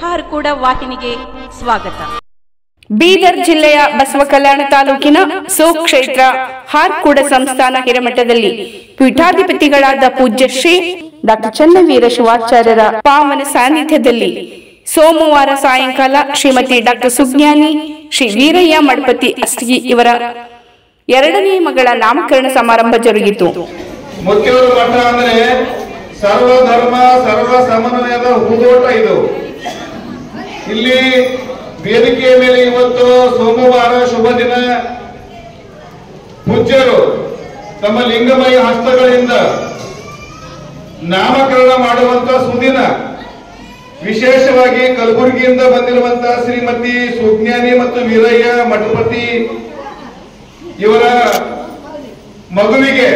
ಹಾರ್ಕೂಡ ವಾಹಿನಿಗೆ ಸ್ವಾಗತ. ಬೀದರ್ ಜಿಲ್ಲೆಯ ಬಸವಕಲ್ಯಾಣ ತಾಲೂಕಿನ ಸುಕ್ಷೇತ್ರ ಹಾರ್ಕೂಡ ಸಂಸ್ಥಾನ ಹಿರೇಮಠದಲ್ಲಿ ಪೀಠಾಧಿಪತಿಗಳಾದ ಪೂಜ್ಯ ಶ್ರೀ ಡಾಕ್ಟರ್ ಚನ್ನವೀರ ಶಿವಾಚಾರ್ಯರ ಪಾವನ ಸಾನ್ನಿಧ್ಯದಲ್ಲಿ ಸೋಮವಾರ ಸಾಯಂಕಾಲ ಶ್ರೀಮತಿ ಡಾಕ್ಟರ್ ಸುಜ್ಞಾನಿ ಶ್ರೀ ವೀರಯ್ಯ ಮಡಪತಿ ಅಸ್ಗಿ ಇವರ ಎರಡನೇ ಮಗಳ ನಾಮಕರಣ ಸಮಾರಂಭ ಜರುಗಿತು. ಮುಖ್ಯವರು ಮಠ ಅಂದ್ರೆ ಸರ್ವ ಧರ್ಮ ಸರ್ವ ಸಮನ್ವಯದ ಹೂದೋಟ. ಇದು ಇಲ್ಲಿ ವೇದಿಕೆಯ ಮೇಲೆ ಇವತ್ತು ಸೋಮವಾರ ಶುಭ ದಿನ ಪೂಜ್ಯರು ತಮ್ಮ ಲಿಂಗಮಯ ಹಸ್ತಗಳಿಂದ ನಾಮಕರಣ ಮಾಡುವಂತ ಸುದಿನ. ವಿಶೇಷವಾಗಿ ಕಲಬುರಗಿಯಿಂದ ಬಂದಿರುವಂತಹ ಶ್ರೀಮತಿ ಸುಜ್ಞಾನಿ ಮತ್ತು ವೀರಯ್ಯ ಮಠಪತಿ ಇವರ ಮಗುವಿಗೆ,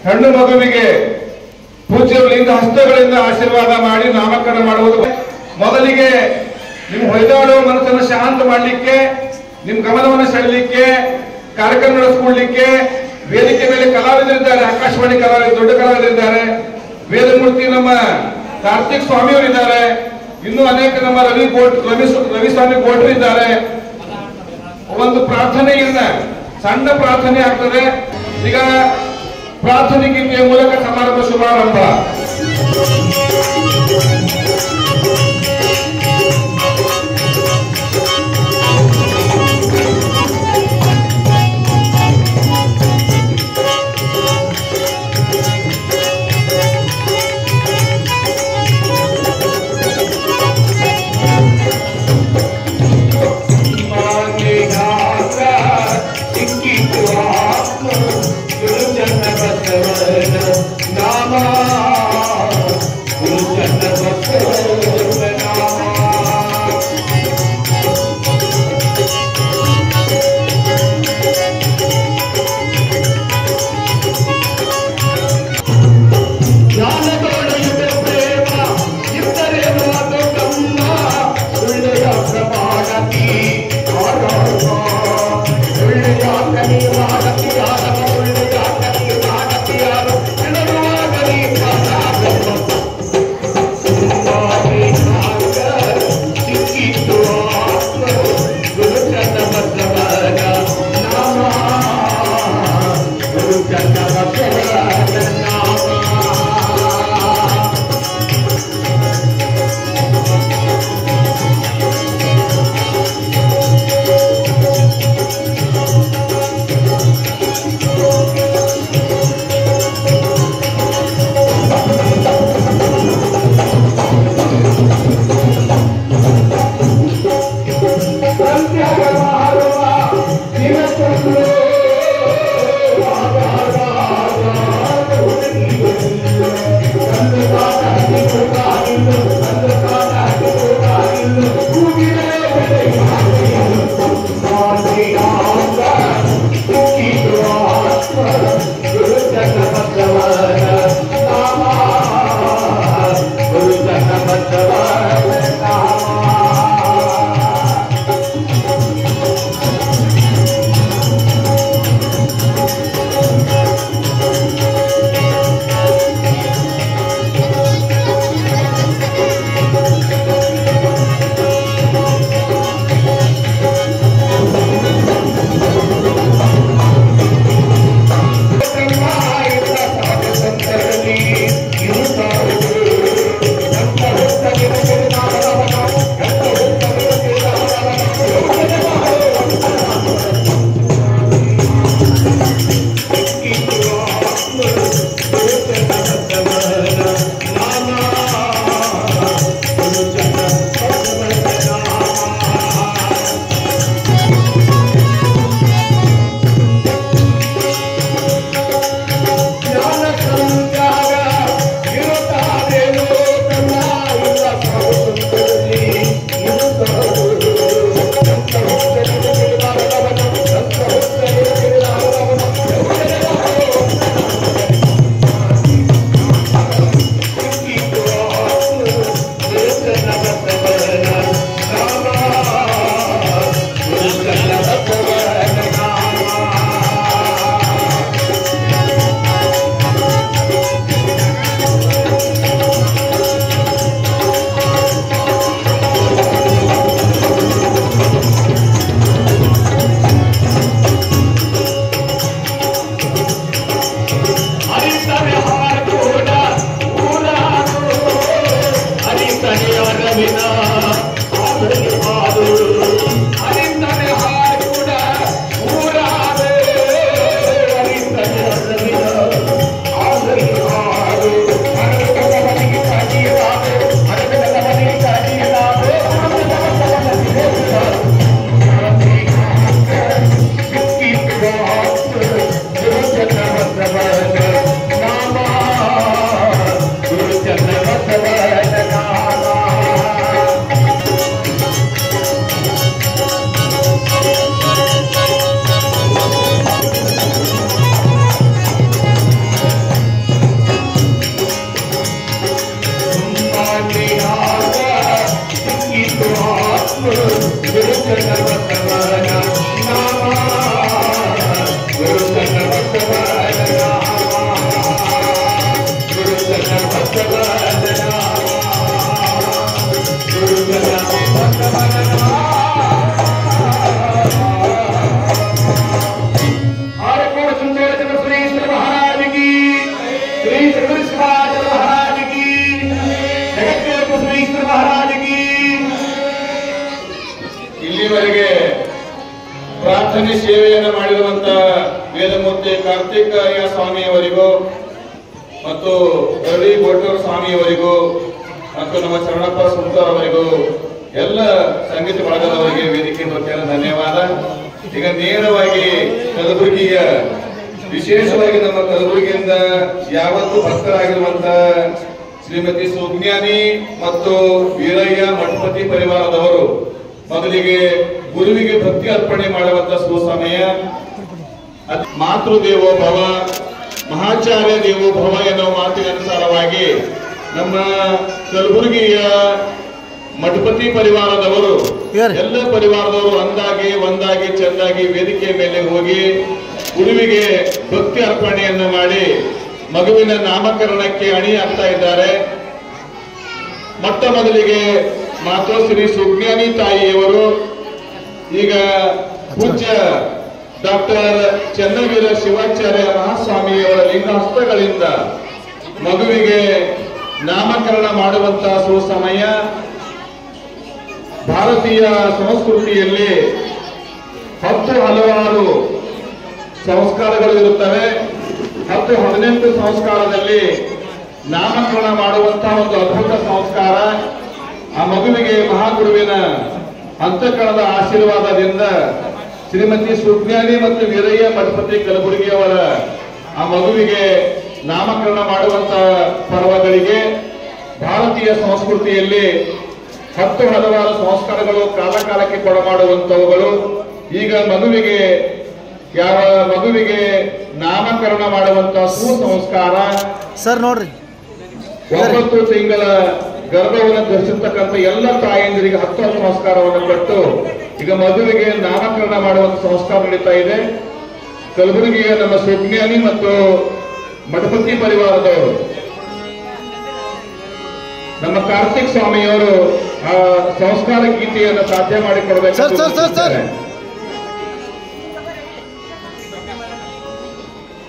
ಹೆಣ್ಣು ಮಗುವಿಗೆ ಪೂಜ್ಯರು ಲಿಂಗ ಹಸ್ತಗಳಿಂದ ಆಶೀರ್ವಾದ ಮಾಡಿ ನಾಮಕರಣ ಮಾಡುವುದು. ಮೊದಲಿಗೆ ನಿಮ್ಮ ಹೊಯ್ದಾಡುವ ಮನಸ್ಸನ್ನು ಶಾಂತ ಮಾಡಲಿಕ್ಕೆ, ನಿಮ್ಮ ಗಮನವನ್ನು ಸೆಳೆಯಲಿಕ್ಕೆ, ಕಾರ್ಯಕ್ರಮ ನಡೆಸಿಕೊಳ್ಳಲಿಕ್ಕೆ ವೇದಿಕೆ ಮೇಲೆ ಕಲಾವಿದರಿದ್ದಾರೆ. ಆಕಾಶವಾಣಿ ಕಲಾವಿದರು, ದೊಡ್ಡ ಕಲಾವಿದರಿದ್ದಾರೆ. ವೇದಮೂರ್ತಿ ನಮ್ಮ ಕಾರ್ತಿಕ್ ಸ್ವಾಮಿಯವರಿದ್ದಾರೆ. ಇನ್ನೂ ಅನೇಕ ನಮ್ಮ ರವಿಸ್ವಾಮಿ ಗೋಟ್ರು ಇದ್ದಾರೆ. ಒಂದು ಪ್ರಾರ್ಥನೆಯನ್ನ, ಸಣ್ಣ ಪ್ರಾರ್ಥನೆ ಆಗ್ತದೆ. ಈಗ ಪ್ರಾರ್ಥನೆ ಗೀತೆಯ ಮೂಲಕ ಸಮಾರಂಭ ಶುಭಾರಂಭ. Nama ಇಲ್ಲಿವರೆಗೆ ಪ್ರಾರ್ಥನೆ ಸೇವೆಯನ್ನು ಮಾಡಿರುವಂತ ವೇದಮೂರ್ತಿ ಕಾರ್ತಿಕಯ್ಯ ಸ್ವಾಮಿಯವರಿಗೂ ಮತ್ತು ರವಿ ಗೋಟೂರ್ ಸ್ವಾಮಿಯವರಿಗೂ ಮತ್ತು ನಮ್ಮ ಶರಣಪ್ಪ ಸುಂದರ್ ಅವರಿಗೂ ಎಲ್ಲ ಸಂಗೀತ ಬಳಗದವರಿಗೆ ವೇದಿಕೆ ವತಿಯಿಂದ ಧನ್ಯವಾದ. ಈಗ ನೇರವಾಗಿ ಕಲಬುರಗಿಯ ವಿಶೇಷವಾಗಿ ನಮ್ಮ ಕಲಬುರಗಿಯಿಂದ ಯಾವತ್ತೂ ಭಕ್ತರಾಗಿರುವಂತ ಶ್ರೀಮತಿ ಸುಜ್ಞಾನಿ ಮತ್ತು ವೀರಯ್ಯ ಮಠಪತಿ ಪರಿವಾರದವರು ಮೊದಲಿಗೆ ಗುರುವಿಗೆ ಭಕ್ತಿ ಅರ್ಪಣೆ ಮಾಡುವಂತ ಸುಸಮಯ. ಮಾತೃದೇವೋ ಭವ ಮಹಾಚಾರ್ಯ ದೇವೋ ಭವ ಎನ್ನುವ ಮಾತಿನ ಅನುಸಾರವಾಗಿ ನಮ್ಮ ಕಲಬುರಗಿಯ ಮಠಪತಿ ಪರಿವಾರದವರು ಎಲ್ಲ ಪರಿವಾರದವರು ಒಂದಾಗಿ ಚೆಂದಾಗಿ ವೇದಿಕೆಯ ಮೇಲೆ ಹೋಗಿ ಗುರುವಿಗೆ ಭಕ್ತಿ ಅರ್ಪಣೆಯನ್ನು ಮಾಡಿ ಮಗುವಿನ ನಾಮಕರಣಕ್ಕೆ ಅಣಿ ಆಗ್ತಾ ಇದ್ದಾರೆ. ಮೊಟ್ಟ ಮೊದಲಿಗೆ ಮಾತೋಶ್ರೀ ಸುಜ್ಞಾನಿ ತಾಯಿಯವರು ಈಗ ಪೂಜ್ಯ ಡಾಕ್ಟರ್ ಚನ್ನವೀರ ಶಿವಾಚಾರ್ಯ ಮಹಾಸ್ವಾಮಿಯವರ ಲಿಂಗಹಸ್ತಗಳಿಂದ ಮಗುವಿಗೆ ನಾಮಕರಣ ಮಾಡುವಂತಹ ಸುಸಮಯ. ಭಾರತೀಯ ಸಂಸ್ಕೃತಿಯಲ್ಲಿ 10 ಹಲವಾರು ಸಂಸ್ಕಾರಗಳು ಇರುತ್ತವೆ. 10-18 ಸಂಸ್ಕಾರದಲ್ಲಿ ನಾಮಕರಣ ಮಾಡುವಂತಹ ಒಂದು ಅದ್ಭುತ ಸಂಸ್ಕಾರ. ಆ ಮಗುವಿಗೆ ಮಹಾಗುರುವಿನ ಅಂತಃಕರಣದ ಆಶೀರ್ವಾದದಿಂದ ಶ್ರೀಮತಿ ಸುಜ್ಞಾನಿ ಮತ್ತು ವೀರಯ್ಯ ಮಠಪತಿ ಕಲಬುರಗಿಯವರ ಆ ಮಗುವಿಗೆ ನಾಮಕರಣ ಮಾಡುವಂತ ಪರ್ವಗಳಿಗೆ ಭಾರತೀಯ ಸಂಸ್ಕೃತಿಯಲ್ಲಿ 10 ಹಲವಾರು ಸಂಸ್ಕಾರಗಳು ಕಾಲಕಾಲಕ್ಕೆ ಕೊಡಮಾಡುವಂತವುಗಳು. ಈಗ ಮಗುವಿಗೆ ನಾಮಕರಣ ಮಾಡುವಂತಹ ಸುಸಂಸ್ಕಾರ ಸರ್ ನೋಡ್ರಿ 9 ತಿಂಗಳ ಗರ್ಭವನ್ನು ಧರಿಸಿರ್ತಕ್ಕಂಥ ಎಲ್ಲ ತಾಯಂದಿರಿಗೆ 10 ಸಂಸ್ಕಾರವನ್ನು ಕೊಟ್ಟು ಈಗ ಮಗುವಿಗೆ ನಾಮಕರಣ ಮಾಡುವಂತ ಸಂಸ್ಕಾರ ನಡೀತಾ ಇದೆ. ಕಲಬುರಗಿಯ ನಮ್ಮ ಸುಜ್ಞಾನಿ ಮತ್ತು ಮಠಪತಿ ಪರಿವಾರದವರು ನಮ್ಮ ಕಾರ್ತಿಕ್ ಸ್ವಾಮಿಯವರು ಆ ಸಂಸ್ಕಾರ ಗೀತೆಯನ್ನು ಸಾಧ್ಯ ಮಾಡಿಕೊಡಬೇಕು.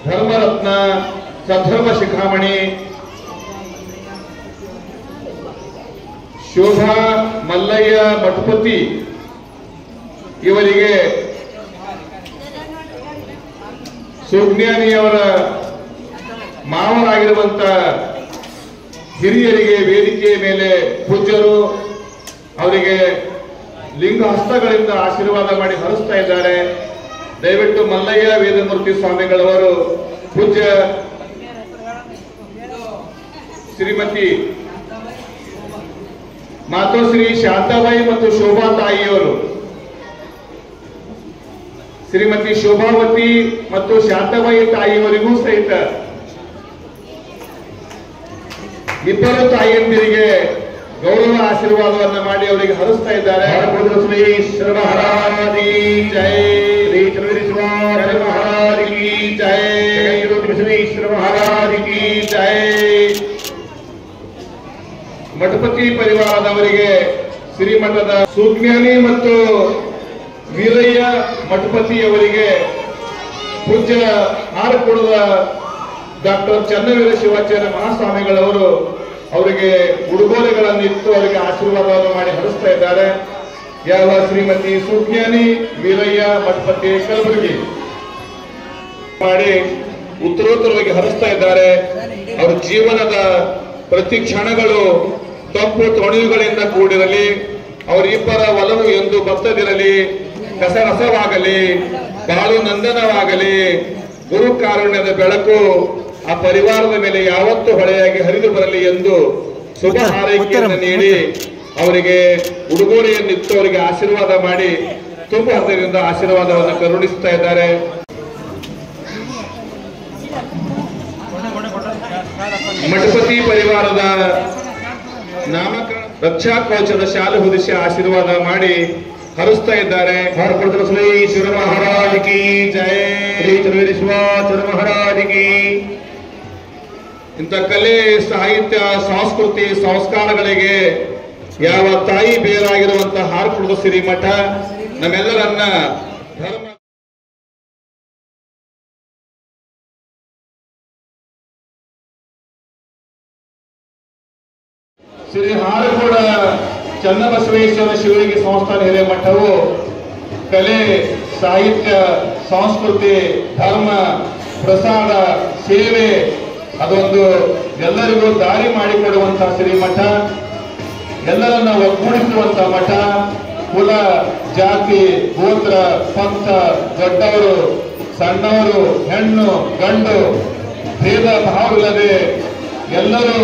ಧರ್ಮರತ್ನ ಸದ್ಧರ್ಮ ಶಿಖಾಮಣಿ ಶೋಭಾ ಮಲ್ಲಯ್ಯ ಮಠಪತಿ ಇವರಿಗೆ ಸುಜ್ಞಾನಿಯವರ ಮಾವರಾಗಿರುವಂತ ಹಿರಿಯರಿಗೆ ವೇದಿಕೆಯ ಮೇಲೆ ಪೂಜ್ಯರು ಅವರಿಗೆ ಲಿಂಗ ಹಸ್ತಗಳಿಂದ ಆಶೀರ್ವಾದ ಮಾಡಿ ಹರಿಸ್ತಾ ಇದ್ದಾರೆ. ದಯವಿಟ್ಟು ಮಲ್ಲಯ್ಯ ವೇದಮೂರ್ತಿ ಸ್ವಾಮಿಗಳವರು ಪೂಜ್ಯ ಶ್ರೀಮತಿ ಮಾತೋಶ್ರೀ ಶಾಂತಾಬಾಯಿ ಮತ್ತು ಶೋಭಾ ತಾಯಿಯವರು ಶ್ರೀಮತಿ ಶೋಭಾವತಿ ಮತ್ತು ಶಾಂತಾಬಾಯಿ ತಾಯಿಯವರಿಗೂ ಸಹಿತ ಇಬ್ಬರು ತಾಯಿಯಂದಿರಿಗೆ ಗೌರವ ಆಶೀರ್ವಾದವನ್ನು ಮಾಡಿ ಅವರಿಗೆ ಹರಿಸ್ತಾ ಇದ್ದಾರೆ. ಶ್ರೀ ಮಹಾರಾಜಿ ಜೈ, ಶ್ರೀ ಚಂದ್ರೇಶ್ವರ ಮಹಾರಾಜಿ ಜೈ, ಶ್ರೀ ಮಹಾರಾಜಿ ಜೈ. ಮಠಪತಿ ಪರಿವಾರದವರಿಗೆ ಶ್ರೀಮಠದ ಸುಜ್ಞಾನಿ ಮತ್ತು ವೀರಯ್ಯ ಮಠಪತಿಯವರಿಗೆ ಪೂಜ್ಯ ಹಾರಕೂಡದ ಡಾಕ್ಟರ್ ಚನ್ನವೀರ ಶಿವಾಚಾರ್ಯ ಮಹಾಸ್ವಾಮಿಗಳವರು ಅವರಿಗೆ ಉಡುಗೊರೆಗಳನ್ನಿತ್ತು ಅವರಿಗೆ ಆಶೀರ್ವಾದವನ್ನು ಮಾಡಿ ಹರಿಸ್ತಾ ಇದ್ದಾರೆ. ಯಾವ ಶ್ರೀಮತಿ ಸುಜ್ಞಾನಿ ವೀರಯ್ಯ ಮಠಪತಿ ಕಲಬುರಗಿ ಮಾಡಿ ಉತ್ತರೋತ್ತರವಾಗಿ ಹರಿಸ್ತಾ ಇದ್ದಾರೆ. ಅವರ ಜೀವನದ ಪ್ರತಿ ಕ್ಷಣಗಳು ತಪ್ಪು ತೊಣೆಯುಗಳಿಂದ ಕೂಡಿರಲಿ, ಅವರಿಬ್ಬರ ಒಲವು ಎಂದು ಬತ್ತದಿರಲಿ, ಕಸರಸವಾಗಲಿ, ಬಾಳು ನಂದನವಾಗಲಿ, ಗುರು ಕಾರುಣ್ಯದ ಬೆಳಕು ಆ ಪರಿವಾರದ ಮೇಲೆ ಯಾವತ್ತೂ ಹೊಳೆಯಾಗಿ ಹರಿದು ಬರಲಿ ಎಂದು ಶುಭ ಹಾರೈಕೆಯನ್ನು ನೀಡಿ ಅವರಿಗೆ ಉಡುಗೊರೆಯನ್ನಿತ್ತು ಅವರಿಗೆ ಆಶೀರ್ವಾದ ಮಾಡಿ ತುಂಬ ಹೃದಯದಿಂದ ಆಶೀರ್ವಾದವನ್ನು ಕರುಣಿಸ್ತಾ ಇದ್ದಾರೆ. ಮಠಪತಿ ಪರಿವಾರದ ನಾಮಕರಣ ರಕ್ಷಾ ಕವಚದ ಶಾಲೆ ಹೊದಿಸಿ ಆಶೀರ್ವಾದ ಮಾಡಿ ಹರಿಸ್ತಾ ಇದ್ದಾರೆ. ಶ್ರೀ ಶಿವ ಮಹಾರಾಜ ಕಿ ಜಯ, ಶ್ರೀ ಚರವೇಶ್ವರ ಮಹಾರಾಜ ಕಿ. ಇಂಥ ಕಲೆ, ಸಾಹಿತ್ಯ, ಸಂಸ್ಕೃತಿ, ಸಂಸ್ಕಾರಗಳಿಗೆ ಯಾವ ತಾಯಿ ಬೇರಾಗಿರುವಂತಹ ಹಾರ್ಕುಳದ ಸಿರಿಮಠ ನಮ್ಮೆಲ್ಲರನ್ನ ಧರ್ಮ ಶ್ರೀ ಹಾರಕೋಡ ಚನ್ನಬಸವೇಶ್ವರ ಶಿವಲಿಂಗ ಸಂಸ್ಥಾನ ಹಿರೇಮಠವು ಕಲೆ, ಸಾಹಿತ್ಯ, ಸಂಸ್ಕೃತಿ, ಧರ್ಮ, ಪ್ರಸಾರ, ಸೇವೆ ಅದೊಂದು ಎಲ್ಲರಿಗೂ ದಾರಿ ಮಾಡಿಕೊಡುವಂತಹ ಶ್ರೀಮಠ, ಎಲ್ಲರನ್ನ ಒಗ್ಗೂಡಿಸುವಂತಹ ಮಠ. ಕುಲ, ಜಾತಿ, ಗೋತ್ರ, ಪಂಥ, ದೊಡ್ಡವರು, ಸಣ್ಣವರು, ಹೆಣ್ಣು, ಗಂಡು ಭೇದ ಭಾವವಿಲ್ಲದೆ ಎಲ್ಲರೂ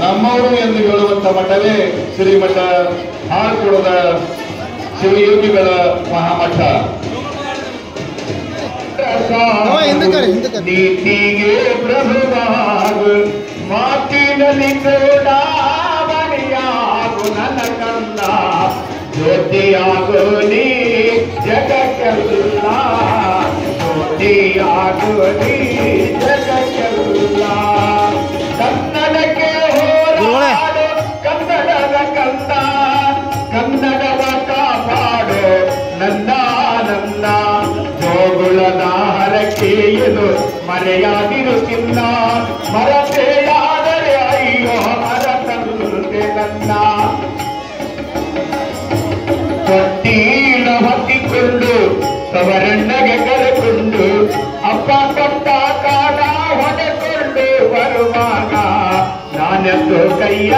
ನಮ್ಮವರು ಎಂದು ಹೇಳುವಂತ ಮಠವೇ ಶ್ರೀಮಠ ಹಾರ್ಕುಳದ ಶಿವಯೋಗಿಗಳ ಮಹಾಮಠ. ನೀತಿಗೆ ಪ್ರಭುವಾಗು, ಮಾತಿನಲ್ಲಿ ಚೂಡಾವಣೆಯಾಗು ನನ್ನ ಕಂದ, ಜ್ಯೋತಿಯಾಗು ನೀ ಜಗಕ್ಕೆಲ್ಲ, ಜ್ಯೋತಿಯಾಗು ನೀ ಜಗಕ್ಕೆಲ್ಲ. ಕನ್ನಡಕ್ಕೆ ಹೋರಾಡು ಕನ್ನಡದ ಕಂದ, ಕನ್ನಡವ ಕಾಪಾಡು ನನ್ನ ನಂದ. ಜೋಗುಳದ ಹರಕೆಯಲು ಮರೆಯಾದಿರು ಚಿನ್ನ, ಮರಬೇಡಾದರೆ ಅಯ್ಯೋ ಮರತಂತೆ ನನ್ನ. ತೊಟ್ಟೀಲ ಹೊತ್ತಿಕೊಂಡು ತವರಣ್ಣಗೆ ಕರೆಕೊಂಡು, ಅಪ್ಪ ಕೊಟ್ಟ ಕಾಡ ಹೊಡೆಕೊಂಡು ಬರುವಾಗ ನಾನೆಂದು ಕೈಯ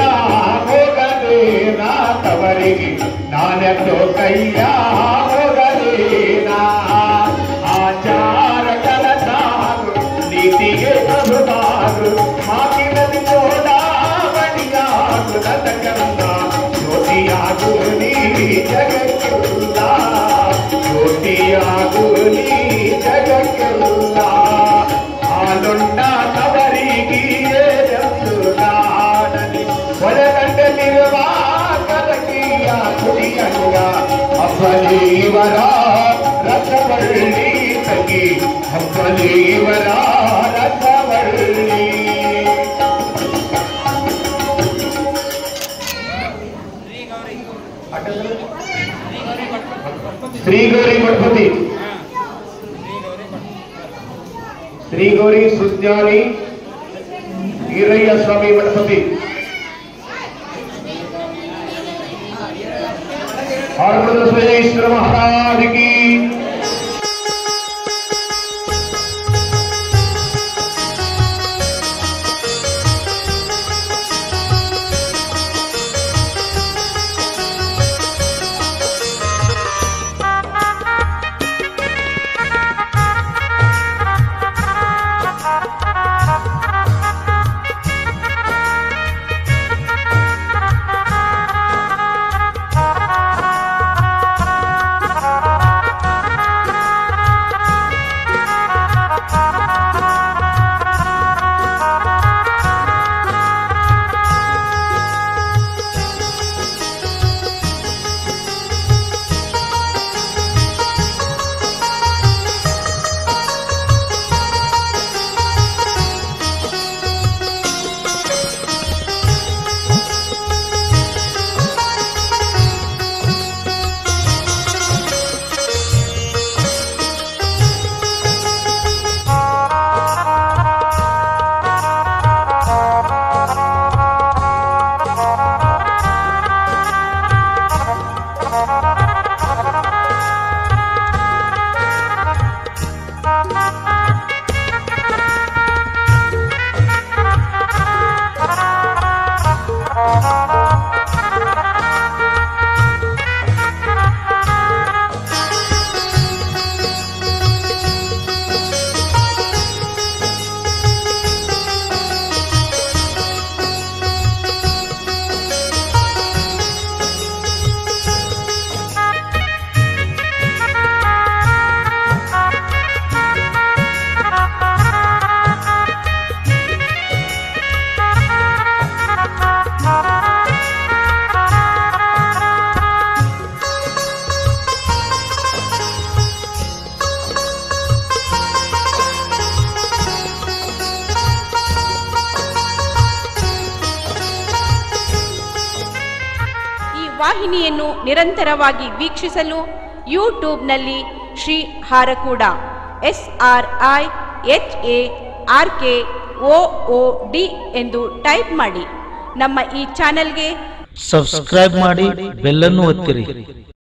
ಹೋಗದೇನ ತವರಿಗೆ, ನಾನೆಂದು ಕೈಯ ಹೋಗದೇನ. ಆಚಾರ ಕಲಸಾಗು, ನೀತಿಗೆ ಪ್ರಭುವಾಗು, ಮಾತಿನಲ್ಲಿ ಚೋಡಾವಣೆಯಾಗು ನನ್ನ ಕಂದ. ಜ್ಯೋತಿಯಾಗು ನೀ ಜಗಕ್ಕೆಲ್ಲ, ಜ್ಯೋತಿಯಾಗು ನೀ ಜಗಕ್ಕೆಲ್ಲ. ಹಾಲುಂಡ ತವರಿಗಿಯೇ ನಾಡಲಿ, ಹೊರಗಂಡಲಿರುವ ಕಲಕಿಯ ಕುಡಿಯಂಗ. ಹಬ್ಬಲೀವರ ರಸವಳ್ಳಿ ತಗಿ, ಹಬ್ಬಲೀವರ ರಸವಳ್ಳಿ. ಶ್ರೀ ಗೌರಿ ಮಠಪತಿ, ಶ್ರೀ ಗೌರಿ ಸುಜ್ಞಾನಿ ವೀರಯ್ಯ ಸ್ವಾಮಿ ಮಠಪತಿ, ಹಾರ್ಕುಳದ ಬಸವೇಶ್ವರ ಮಹಾರಾಜ ಕಿ. ವಾಹಿನಿಯನ್ನು ನಿರಂತರವಾಗಿ ವೀಕ್ಷಿಸಲು ಯೂಟ್ಯೂಬ್ನಲ್ಲಿ ಶ್ರೀ ಹಾರಕೂಡ SRIHARKOOD ಎಂದು ಟೈಪ್ ಮಾಡಿ. ನಮ್ಮ ಈ ಚಾನೆಲ್ಗೆ ಸಬ್ಸ್ಕ್ರೈಬ್ ಮಾಡಿ, ಬೆಲ್ ಅನ್ನು ಒತ್ತಿರಿ.